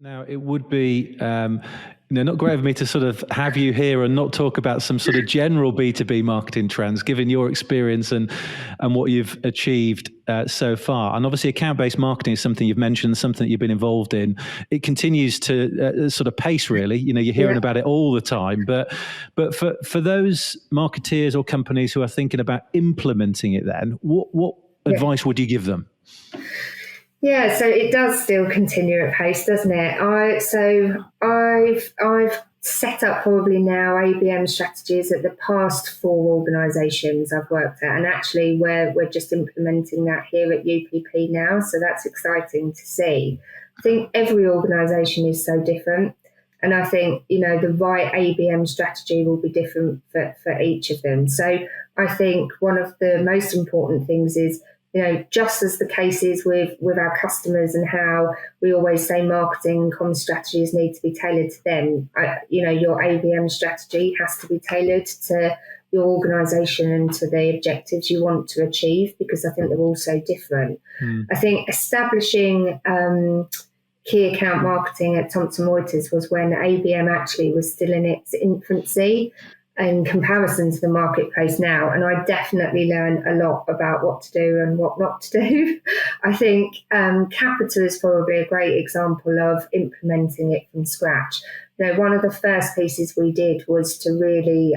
Now, it would be not great of me to sort of have you here and not talk about some sort of general B2B marketing trends, given your experience and what you've achieved so far. And obviously, account-based marketing is something you've mentioned, something that you've been involved in. It continues to sort of pace, really. You're hearing about it all the time. But for those marketeers or companies who are thinking about implementing it, then what advice would you give them? Yeah, so it does still continue at pace, doesn't it? I've set up probably now ABM strategies at the past 4 organisations I've worked at, and actually we're just implementing that here at UPP now. So that's exciting to see. I think every organisation is so different, and I think the right ABM strategy will be different for each of them. So I think one of the most important things is, just as the case is with our customers and how we always say marketing and comm strategies need to be tailored to them, your ABM strategy has to be tailored to your organisation and to the objectives you want to achieve, because I think they're all so different. I think establishing key account marketing at Thomson Reuters was when ABM actually was still in its infancy in comparison to the marketplace now. And I definitely learned a lot about what to do and what not to do. I think Capita is probably a great example of implementing it from scratch. One of the first pieces we did was to really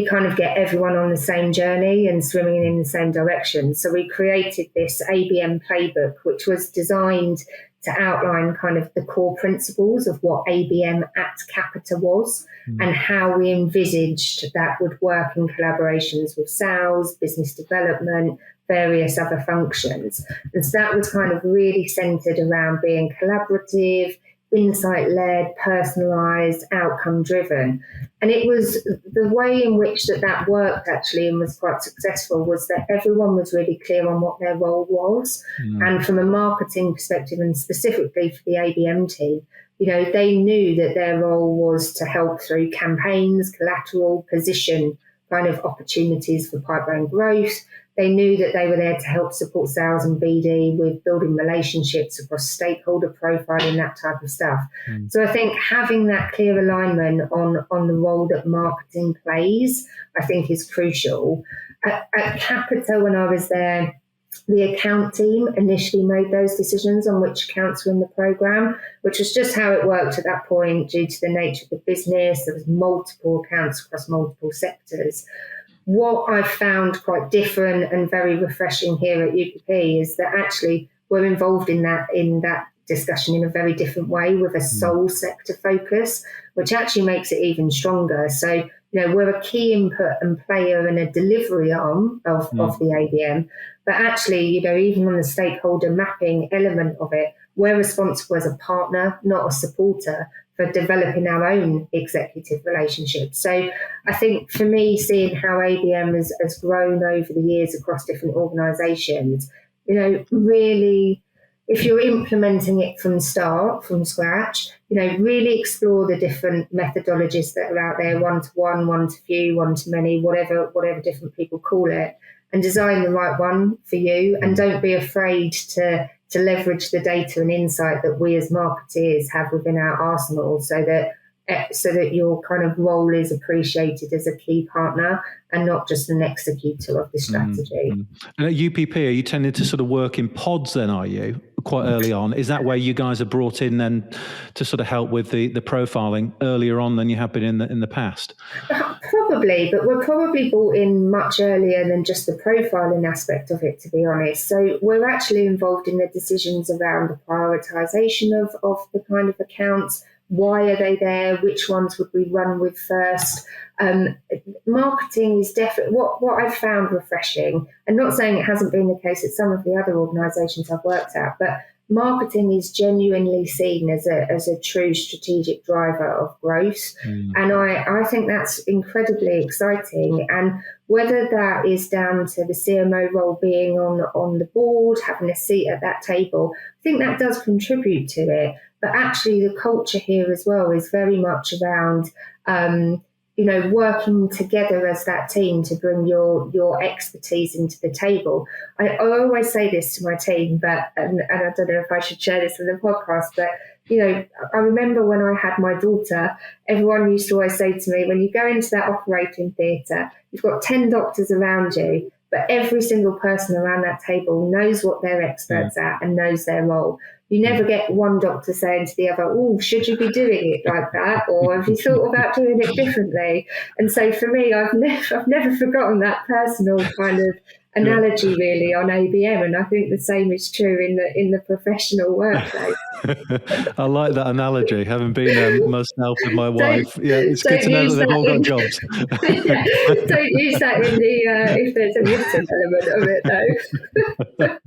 kind of get everyone on the same journey and swimming in the same direction. So we created this ABM playbook, which was designed to outline kind of the core principles of what ABM at Capita was and how we envisaged that would work in collaborations with sales, business development, various other functions. And so that was kind of really centered around being collaborative, insight-led, personalised, outcome-driven. And it was the way in which that worked actually and was quite successful was that everyone was really clear on what their role was. And from a marketing perspective, and specifically for the ABM team, they knew that their role was to help through campaigns, collateral, position kind of opportunities for pipeline growth. They knew that they were there to help support sales and BD with building relationships across stakeholder profiling, that type of stuff. So I think having that clear alignment on the role that marketing plays, I think is crucial. At Capita, when I was there, the account team initially made those decisions on which accounts were in the programme, which was just how it worked at that point due to the nature of the business. There was multiple accounts across multiple sectors. What I found quite different and very refreshing here at UPP is that actually we're involved in that discussion in a very different way with a sole sector focus, which actually makes it even stronger. So, we're a key input and player and a delivery arm of the ABM, but actually, even on the stakeholder mapping element of it, we're responsible as a partner, not a supporter, for developing our own executive relationships. So I think for me, seeing how ABM has grown over the years across different organisations, really, if you're implementing it from scratch, really explore the different methodologies that are out there, one-to-one, one-to-few, one-to-many, whatever different people call it, and design the right one for you. And don't be afraid to leverage the data and insight that we as marketeers have within our arsenal so that your kind of role is appreciated as a key partner and not just an executor of the strategy. And at UPP, are you tending to sort of work in pods then, are you, quite early on? Is that where you guys are brought in then to sort of help with the profiling earlier on than you have been in the past? Probably, but we're probably brought in much earlier than just the profiling aspect of it, to be honest. So we're actually involved in the decisions around the prioritisation of the kind of accounts. Why are they there? Which ones would we run with first? Marketing is definitely what I've found refreshing, and not saying it hasn't been the case at some of the other organisations I've worked at, but marketing is genuinely seen as a true strategic driver of growth. And I think that's incredibly exciting. And whether that is down to the CMO role being on the board, having a seat at that table, I think that does contribute to it. But actually the culture here as well is very much around working together as that team to bring your expertise into the table. I always say this to my team, but and I don't know if I should share this in the podcast, but I remember when I had my daughter, everyone used to always say to me, when you go into that operating theatre, you've got 10 doctors around you, but every single person around that table knows what they're experts at and knows their role. You never get one doctor saying to the other, "Oh, should you be doing it like that? Or have you thought about doing it differently?" And so for me, I've never forgotten that personal kind of analogy really on ABM, and I think the same is true in the professional workplace. I like that analogy. Having been there myself with my wife, it's good to know that they've all got jobs. Don't use that in the if there's a written element of it, though.